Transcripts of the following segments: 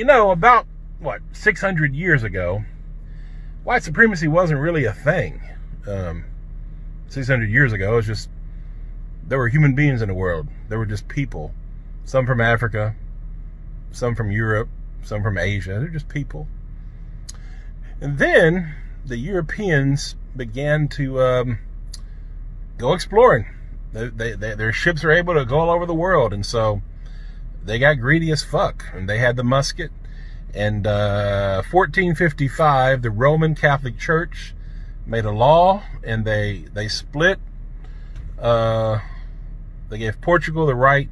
About, 600 years ago, white supremacy wasn't really a thing. 600 years ago, it was just, there were human beings in the world. There were just people. Some from Africa, some from Europe, some from Asia. They're just people. And then the Europeans began to go exploring. Their ships are able to go all over the world. And so they got greedy as fuck. And they had the musket. And 1455, the Roman Catholic Church made a law, and they split. They gave Portugal the right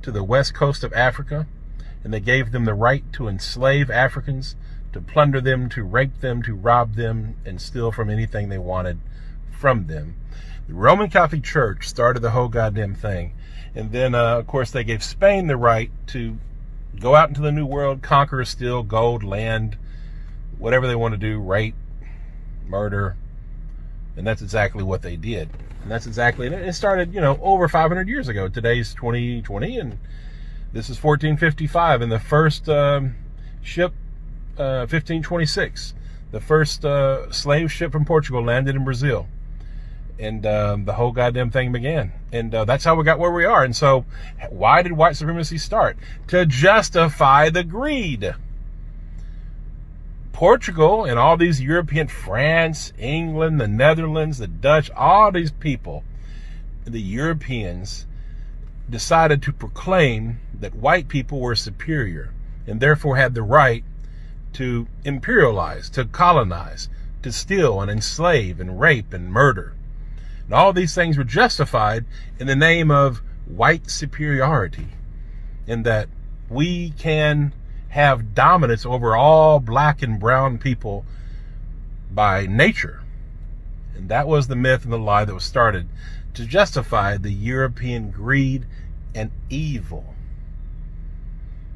to the west coast of Africa, and they gave them the right to enslave Africans, to plunder them, to rape them, to rob them, and steal from anything they wanted from them. The Roman Catholic Church started the whole goddamn thing. And then, of course, they gave Spain the right to go out into the New World, conquer, steal gold, land, whatever they want to do, rape, murder. And that's exactly what they did. And that's exactly, and it started, over 500 years ago. Today's 2020, and this is 1455. And the first ship, 1526, the first slave ship from Portugal landed in Brazil. And the whole goddamn thing began. And that's how we got where we are. And so why did white supremacy start? To justify the greed. Portugal and all these European, France, England, the Netherlands, the Dutch, all these people, the Europeans, decided to proclaim that white people were superior and therefore had the right to imperialize, to colonize, to steal and enslave and rape and murder. And all these things were justified in the name of white superiority, in that we can have dominance over all black and brown people by nature. And that was the myth and the lie that was started to justify the European greed and evil.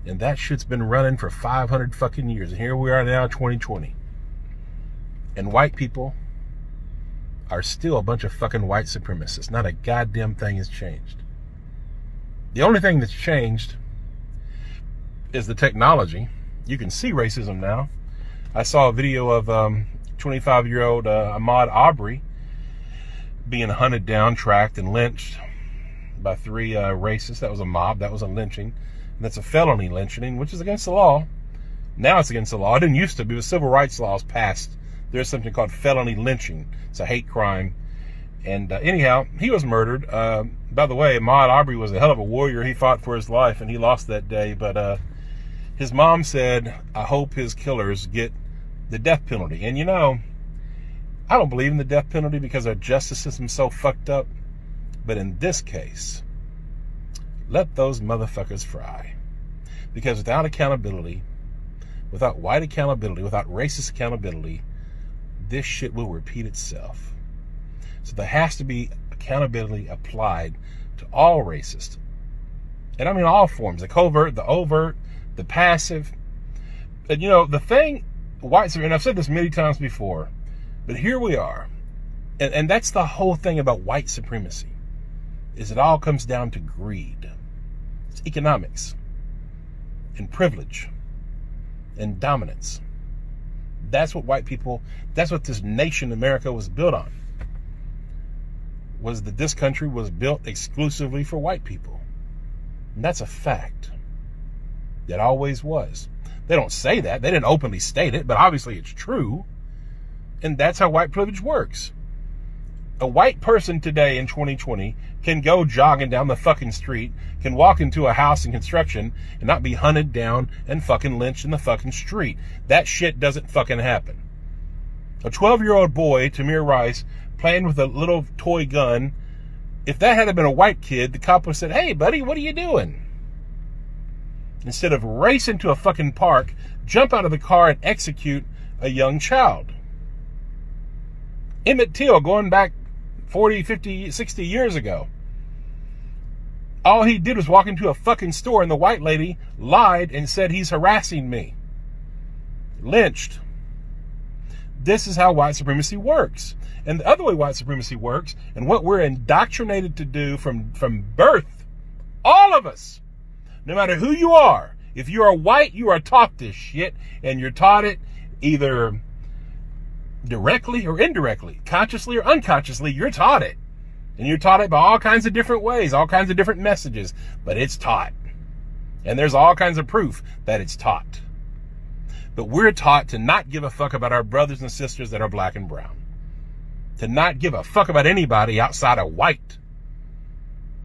And that shit's been running for 500 fucking years. And here we are now, 2020. And white people are still a bunch of fucking white supremacists. Not a goddamn thing has changed. The only thing that's changed is the technology. You can see racism now. I saw a video of 25-year-old Ahmaud Arbery being hunted down, tracked, and lynched by 3 racists. That was a mob. That was a lynching. And that's a felony lynching, which is against the law. Now it's against the law. It didn't used to be. The civil rights laws passed. There's something called felony lynching. It's a hate crime. And anyhow, he was murdered. By the way, Ahmaud Arbery was a hell of a warrior. He fought for his life, and he lost that day. But his mom said, I hope his killers get the death penalty. And I don't believe in the death penalty because our justice system's so fucked up. But in this case, let those motherfuckers fry. Because without accountability, without white accountability, without racist accountability, this shit will repeat itself. So there has to be accountability applied to all racists. And I mean all forms, the covert, the overt, the passive. And the thing, and I've said this many times before, but here we are. And that's the whole thing about white supremacy, is it all comes down to greed. It's economics and privilege and dominance. That's what that's what this nation, America, was built on. Was that this country was built exclusively for white people. And that's a fact. It always was. They don't say that. They didn't openly state it, but obviously it's true. And that's how white privilege works. A white person today in 2020 can go jogging down the fucking street, can walk into a house in construction and not be hunted down and fucking lynched in the fucking street. That shit doesn't fucking happen. A 12-year-old boy, Tamir Rice, playing with a little toy gun, if that had been a white kid, the cop would have said, hey buddy, what are you doing? Instead of racing to a fucking park, jump out of the car and execute a young child. Emmett Till, going back 40, 50, 60 years ago. All he did was walk into a fucking store and the white lady lied and said he's harassing me. Lynched. This is how white supremacy works. And the other way white supremacy works, and what we're indoctrinated to do from birth, all of us, no matter who you are, If you are white, you are taught this shit, and you're taught it either directly or indirectly, consciously or unconsciously. You're taught it. And you're taught it by all kinds of different ways, all kinds of different messages, but it's taught. And there's all kinds of proof that it's taught. But we're taught to not give a fuck about our brothers and sisters that are black and brown. To not give a fuck about anybody outside of white.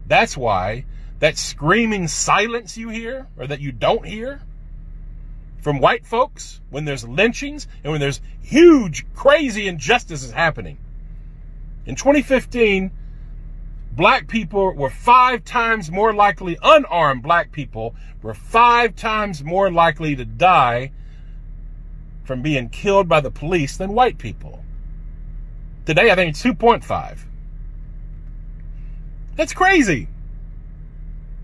That's why that screaming silence you hear, or that you don't hear, from white folks when there's lynchings and when there's huge, crazy injustices happening. In 2015, black people were 5 times more likely, unarmed black people were 5 times more likely to die from being killed by the police than white people. Today, I think it's 2.5. That's crazy.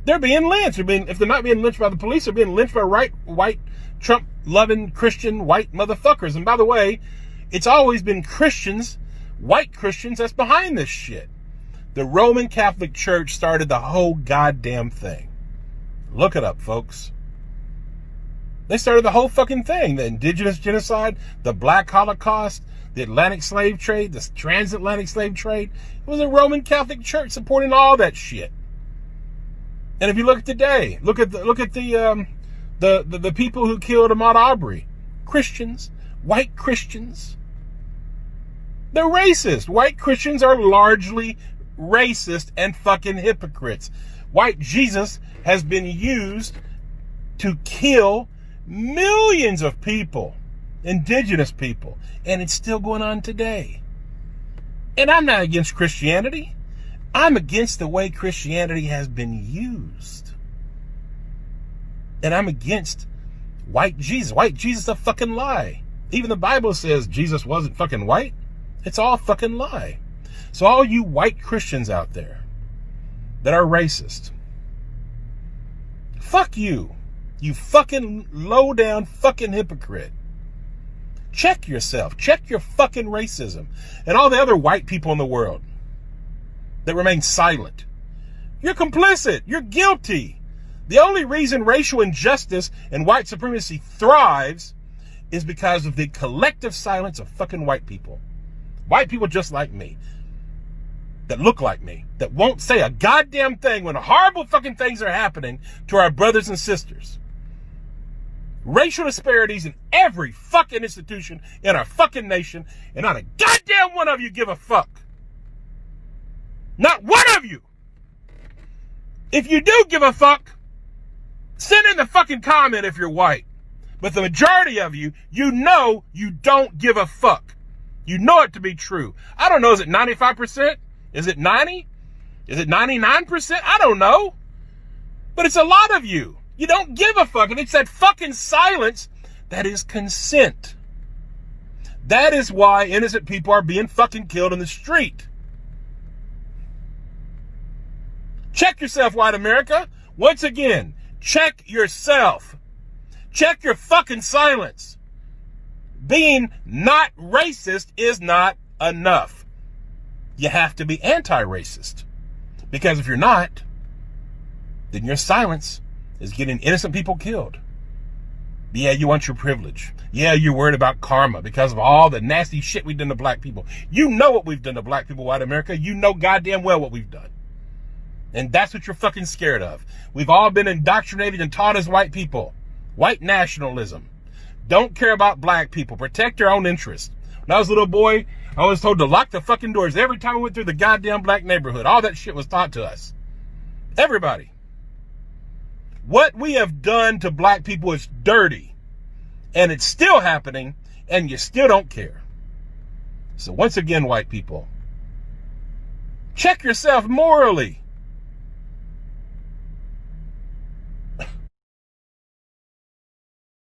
They're being lynched. If they're not being lynched by the police, they're being lynched by white, Trump-loving, Christian, white motherfuckers. And by the way, it's always been Christians, white Christians, that's behind this shit. The Roman Catholic Church started the whole goddamn thing. Look it up, folks. They started the whole fucking thing. The indigenous genocide, the black Holocaust, the Atlantic slave trade, the transatlantic slave trade. It was the Roman Catholic Church supporting all that shit. And if you look at today, look at the people who killed Ahmaud Arbery. Christians, white Christians. They're racist. White Christians are largely racist and fucking hypocrites. White Jesus has been used to kill millions of people, indigenous people, and it's still going on today. And I'm not against Christianity. I'm against the way Christianity has been used. And I'm against white Jesus. White Jesus is a fucking lie. Even the Bible says Jesus wasn't fucking white. It's all a fucking lie. So all you white Christians out there that are racist, fuck you. You fucking low down fucking hypocrite. Check yourself. Check your fucking racism. And all the other white people in the world that remain silent. You're complicit. You're guilty. The only reason racial injustice and white supremacy thrives is because of the collective silence of fucking white people. White people just like me. That look like me. That won't say a goddamn thing when horrible fucking things are happening to our brothers and sisters. Racial disparities in every fucking institution in our fucking nation, and not a goddamn one of you give a fuck. Not one of you. If you do give a fuck, send in the fucking comment if you're white. But the majority of you, you know you don't give a fuck. You know it to be true. I don't know, is it 95%? Is it 90? Is it 99%? I don't know. But it's a lot of you. You don't give a fuck. And it's that fucking silence that is consent. That is why innocent people are being fucking killed in the street. Check yourself, white America. Once again, check yourself. Check your fucking silence. Being not racist is not enough. You have to be anti-racist. Because if you're not, then your silence is getting innocent people killed. Yeah, you want your privilege. Yeah, you're worried about karma because of all the nasty shit we've done to black people. You know what we've done to black people, white America. You know goddamn well what we've done. And that's what you're fucking scared of. We've all been indoctrinated and taught as white people. White nationalism. Don't care about black people. Protect your own interests. When I was a little boy, I was told to lock the fucking doors every time we went through the goddamn black neighborhood. All that shit was taught to us. Everybody. What we have done to black people is dirty. And it's still happening, and you still don't care. So once again, white people, check yourself morally.